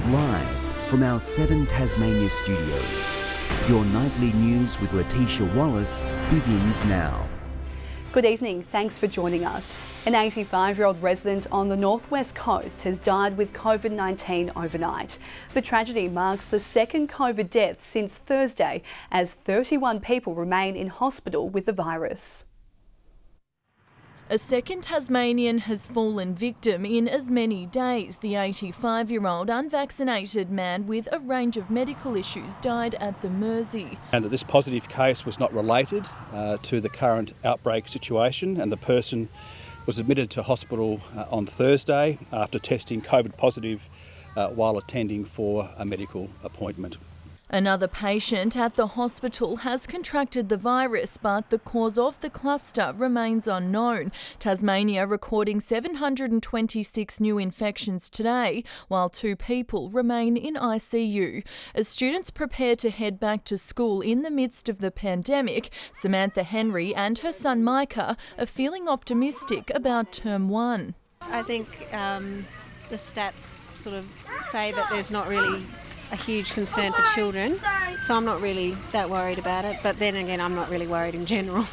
Live from our 7 Tasmania studios, your nightly news with Letitia Wallace begins now. Good evening, thanks for joining us. An 85-year-old resident on the northwest coast has died with COVID-19 overnight. The tragedy marks the second COVID death since Thursday, as 31 people remain in hospital with the virus. A second Tasmanian has fallen victim in as many days. The 85-year-old unvaccinated man with a range of medical issues died at the Mersey. And that this positive case was not related to the current outbreak situation, and the person was admitted to hospital on Thursday after testing COVID positive while attending for a medical appointment. Another patient at the hospital has contracted the virus, but the cause of the cluster remains unknown. Tasmania recording 726 new infections today, while 2 people remain in ICU. As students prepare to head back to school in the midst of the pandemic, Samantha Henry and her son Micah are feeling optimistic about Term 1. I think the stats sort of say that there's not really a huge concern for children, so I'm not really that worried about it, but then again I'm not really worried in general.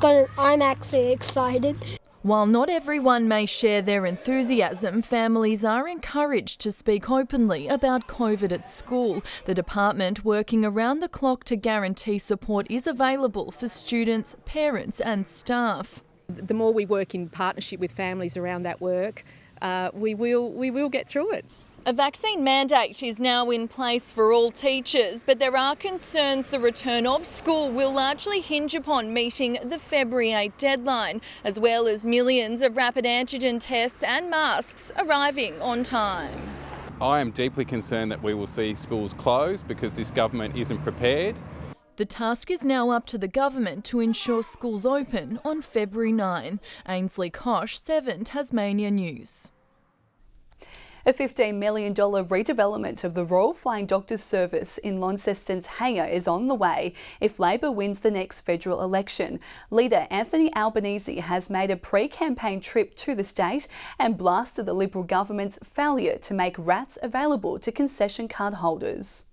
I'm actually excited. While not everyone may share their enthusiasm, families are encouraged to speak openly about COVID at school. The department working around the clock to guarantee support is available for students, parents and staff. The more we work in partnership with families around that work, we will get through it. A vaccine mandate is now in place for all teachers, but there are concerns the return of school will largely hinge upon meeting the February 8 deadline, as well as millions of rapid antigen tests and masks arriving on time. I am deeply concerned that we will see schools close because this government isn't prepared. The task is now up to the government to ensure schools open on February 9. Ainsley Kosh, 7 Tasmania News. A $15 million redevelopment of the Royal Flying Doctors Service in Launceston's hangar is on the way if Labor wins the next federal election. Leader Anthony Albanese has made a pre-campaign trip to the state and blasted the Liberal government's failure to make RATs available to concession card holders.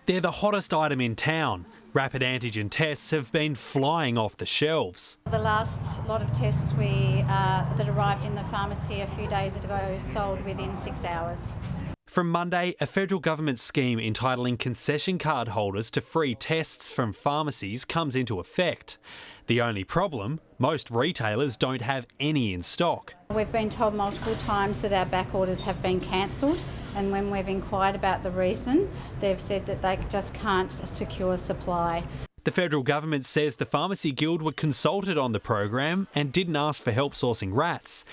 They're the hottest item in town. Rapid antigen tests have been flying off the shelves. The last lot of tests that arrived in the pharmacy a few days ago sold within 6 hours. From Monday, a federal government scheme entitling concession card holders to free tests from pharmacies comes into effect. The only problem, most retailers don't have any in stock. We've been told multiple times that our back orders have been cancelled, and when we've inquired about the reason, they've said that they just can't secure supply. The federal government says the Pharmacy Guild were consulted on the program and didn't ask for help sourcing RATs.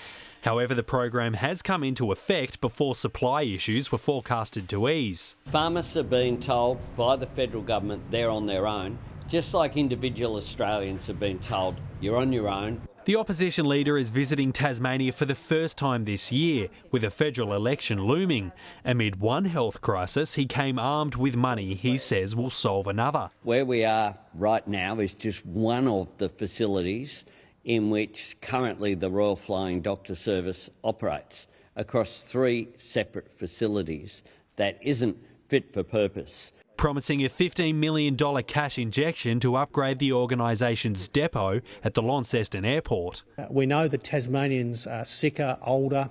However, the program has come into effect before supply issues were forecasted to ease. Pharmacists are being told by the federal government they're on their own, just like individual Australians have been told you're on your own. The opposition leader is visiting Tasmania for the first time this year, with a federal election looming. Amid one health crisis, he came armed with money he says will solve another. Where we are right now is just one of the facilities in which currently the Royal Flying Doctor Service operates across 3 separate facilities that isn't fit for purpose. Promising a $15 million cash injection to upgrade the organisation's depot at the Launceston Airport. We know that Tasmanians are sicker, older,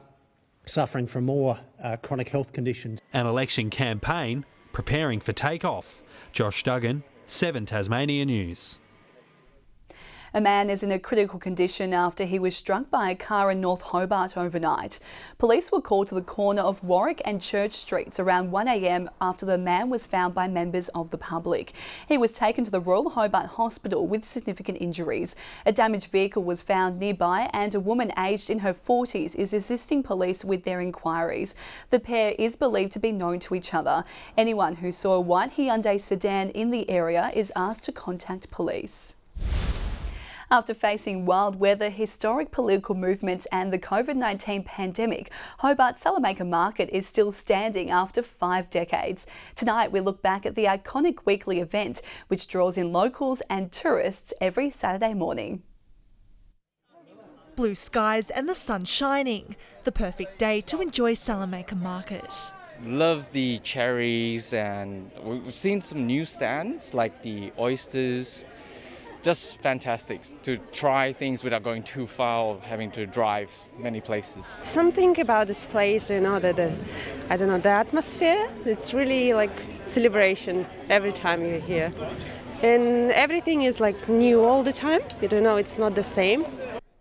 suffering from more chronic health conditions. An election campaign preparing for takeoff. Josh Duggan, 7 Tasmania News. A man is in a critical condition after he was struck by a car in North Hobart overnight. Police were called to the corner of Warwick and Church Streets around 1 a.m. after the man was found by members of the public. He was taken to the Royal Hobart Hospital with significant injuries. A damaged vehicle was found nearby and a woman aged in her 40s is assisting police with their inquiries. The pair is believed to be known to each other. Anyone who saw a white Hyundai sedan in the area is asked to contact police. After facing wild weather, historic political movements and the COVID-19 pandemic, Hobart's Salamanca Market is still standing after 5 decades. Tonight we look back at the iconic weekly event, which draws in locals and tourists every Saturday morning. Blue skies and the sun shining. The perfect day to enjoy Salamanca Market. Love the cherries, and we've seen some new stands like the oysters. Just fantastic to try things without going too far or having to drive many places. Something about this place, the atmosphere. It's really like celebration every time you're here. And everything is like new all the time. It's not the same.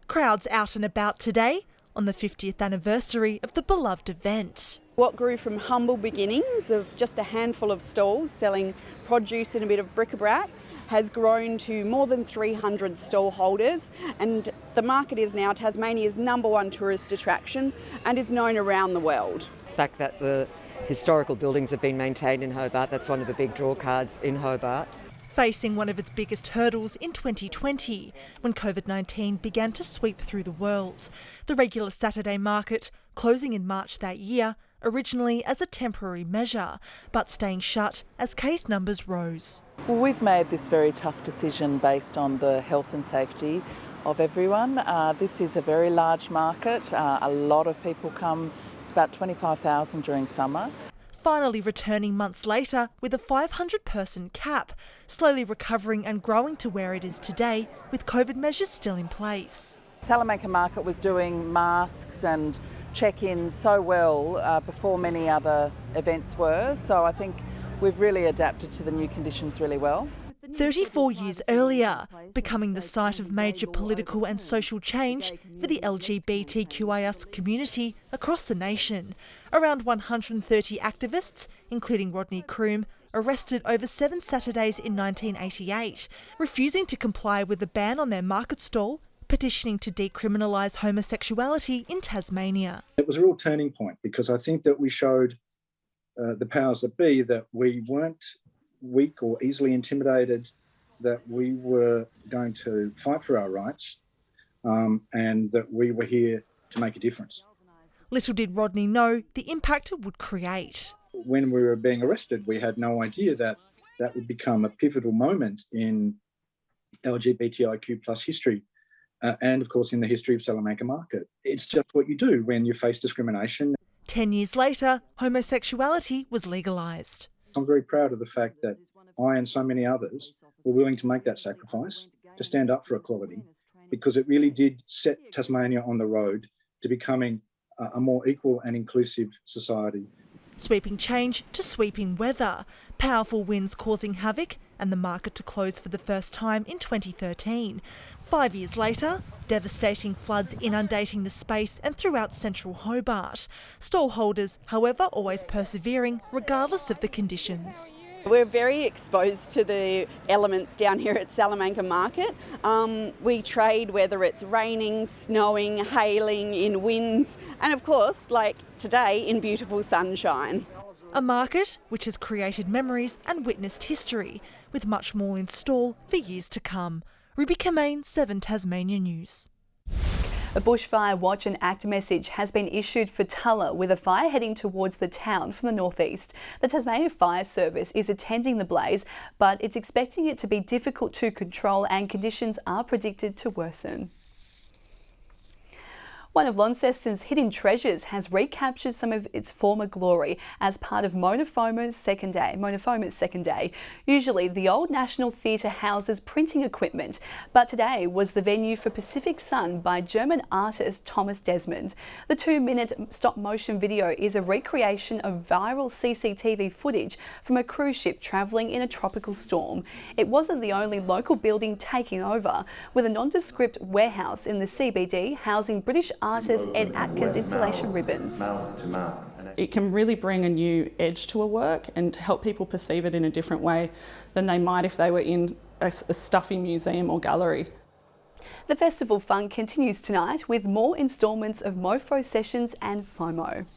Crowds out and about today on the 50th anniversary of the beloved event. What grew from humble beginnings of just a handful of stalls selling produce and a bit of bric-a-brac has grown to more than 300 stall holders, and the market is now Tasmania's #1 tourist attraction and is known around the world. The fact that the historical buildings have been maintained in Hobart, that's one of the big draw cards in Hobart. Facing one of its biggest hurdles in 2020, when COVID-19 began to sweep through the world. The regular Saturday market closing in March that year, originally as a temporary measure, but staying shut as case numbers rose. Well, we've made this very tough decision based on the health and safety of everyone. This is a very large market. A lot of people come, about 25,000 during summer. Finally returning months later with a 500-person cap, slowly recovering and growing to where it is today, with COVID measures still in place. Salamanca Market was doing masks and check-ins so well before many other events were, so I think we've really adapted to the new conditions really well. 34 years earlier, becoming the site of major political and social change for the LGBTQIA community across the nation. Around 130 activists, including Rodney Croome, arrested over 7 Saturdays in 1988, refusing to comply with the ban on their market stall, petitioning to decriminalise homosexuality in Tasmania. It was a real turning point because I think that we showed the powers that be that we weren't weak or easily intimidated, that we were going to fight for our rights, and that we were here to make a difference. Little did Rodney know the impact it would create. When we were being arrested, we had no idea that that would become a pivotal moment in LGBTIQ plus history, and of course in the history of Salamanca Market. It's just what you do when you face discrimination. 10 years later, homosexuality was legalised. I'm very proud of the fact that I and so many others were willing to make that sacrifice, to stand up for equality, because it really did set Tasmania on the road to becoming a more equal and inclusive society. Sweeping change to sweeping weather, powerful winds causing havoc and the market to close for the first time in 2013. 5 years later, devastating floods inundating the space and throughout central Hobart. Stall holders, however, always persevering regardless of the conditions. We're very exposed to the elements down here at Salamanca Market. We trade whether it's raining, snowing, hailing, in winds, and of course, like today, in beautiful sunshine. A market which has created memories and witnessed history, with much more in store for years to come. Ruby Kamane, 7 Tasmania News. A bushfire watch and act message has been issued for Tulla, with a fire heading towards the town from the northeast. The Tasmania Fire Service is attending the blaze, but it's expecting it to be difficult to control and conditions are predicted to worsen. One of Launceston's hidden treasures has recaptured some of its former glory as part of Monofoma's second day. Usually, the old National Theatre houses printing equipment, but today was the venue for Pacific Sun by German artist Thomas Desmond. The 2-minute stop-motion video is a recreation of viral CCTV footage from a cruise ship travelling in a tropical storm. It wasn't the only local building taking over, with a nondescript warehouse in the CBD housing British artist Ed Atkins installation ribbons. It can really bring a new edge to a work and help people perceive it in a different way than they might if they were in a stuffy museum or gallery. The festival fun continues tonight with more instalments of Mofo Sessions and FOMO.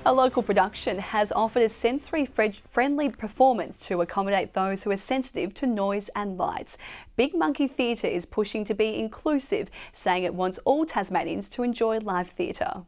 A local production has offered a sensory-friendly performance to accommodate those who are sensitive to noise and lights. Big Monkey Theatre is pushing to be inclusive, saying it wants all Tasmanians to enjoy live theatre.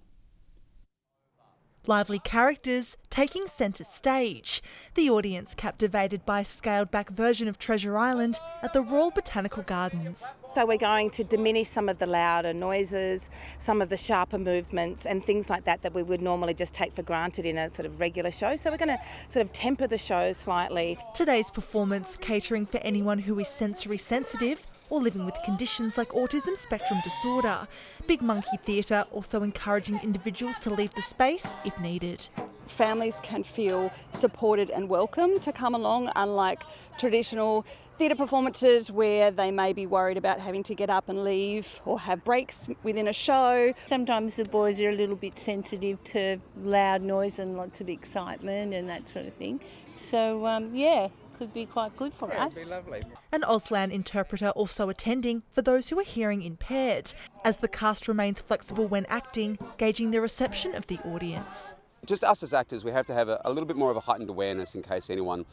Lively characters taking centre stage. The audience captivated by a scaled-back version of Treasure Island at the Royal Botanical Gardens. So we're going to diminish some of the louder noises, some of the sharper movements and things like that we would normally just take for granted in a sort of regular show. So we're going to sort of temper the show slightly. Today's performance catering for anyone who is sensory sensitive or living with conditions like autism spectrum disorder. Big Monkey Theatre also encouraging individuals to leave the space if needed. Families can feel supported and welcome to come along, unlike traditional theatre performances where they may be worried about having to get up and leave or have breaks within a show. Sometimes the boys are a little bit sensitive to loud noise and lots of excitement and that sort of thing. So, yeah, could be quite good for us. It'd be lovely. An Auslan interpreter also attending for those who are hearing impaired, as the cast remains flexible when acting, gauging the reception of the audience. Just us as actors, we have to have a little bit more of a heightened awareness in case anyone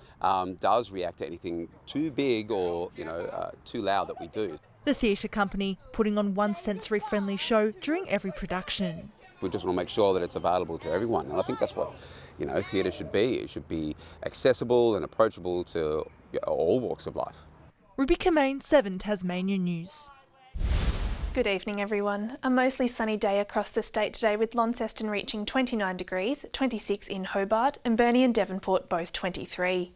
does react to anything too big or too loud that we do. The theatre company putting on one sensory-friendly show during every production. We just want to make sure that it's available to everyone, and I think that's what theatre should be. It should be accessible and approachable to all walks of life. Ruby Kamain, 7 Tasmania News. Good evening everyone. A mostly sunny day across the state today with Launceston reaching 29 degrees, 26 in Hobart and Burnie and Devonport both 23.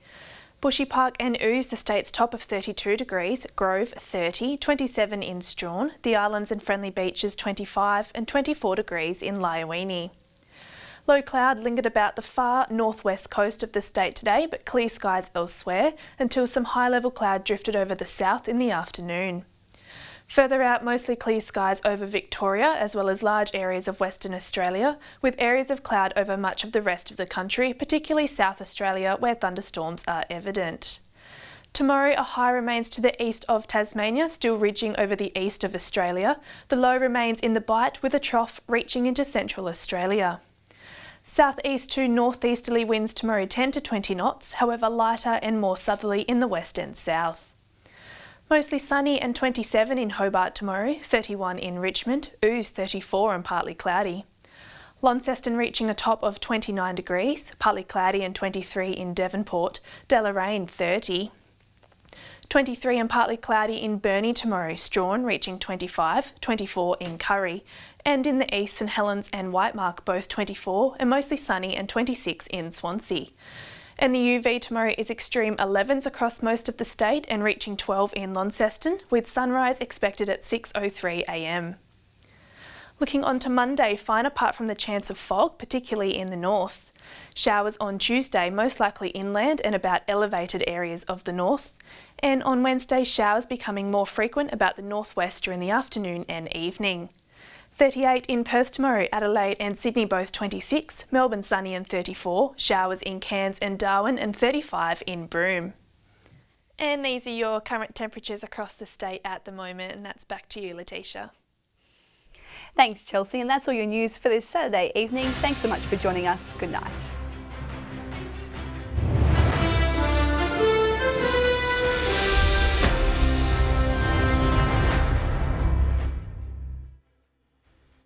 Bushy Park and Ouse the state's top of 32 degrees, Grove 30, 27 in Strawn, the Islands and Friendly Beaches 25 and 24 degrees in Lyowini. Low cloud lingered about the far northwest coast of the state today but clear skies elsewhere until some high-level cloud drifted over the south in the afternoon. Further out, mostly clear skies over Victoria as well as large areas of Western Australia, with areas of cloud over much of the rest of the country, particularly South Australia where thunderstorms are evident. Tomorrow a high remains to the east of Tasmania, still ridging over the east of Australia. The low remains in the Bight with a trough reaching into central Australia. Southeast to northeasterly winds tomorrow 10 to 20 knots, however lighter and more southerly in the west and south. Mostly sunny and 27 in Hobart tomorrow, 31 in Richmond, Ouse 34 and partly cloudy. Launceston reaching a top of 29 degrees, partly cloudy and 23 in Devonport, Deloraine 30. 23 and partly cloudy in Burnie tomorrow, Strawn reaching 25, 24 in Curry, and in the east St Helens and Whitemark both 24 and mostly sunny and 26 in Swansea. And the UV tomorrow is extreme 11s across most of the state and reaching 12 in Launceston, with sunrise expected at 6:03 a.m. Looking on to Monday, fine apart from the chance of fog, particularly in the north. Showers on Tuesday, most likely inland and about elevated areas of the north. And on Wednesday, showers becoming more frequent about the northwest during the afternoon and evening. 38 in Perth tomorrow, Adelaide and Sydney both 26, Melbourne sunny and 34, showers in Cairns and Darwin and 35 in Broome. And these are your current temperatures across the state at the moment, and that's back to you, Letitia. Thanks, Chelsea, and that's all your news for this Saturday evening. Thanks so much for joining us. Good night.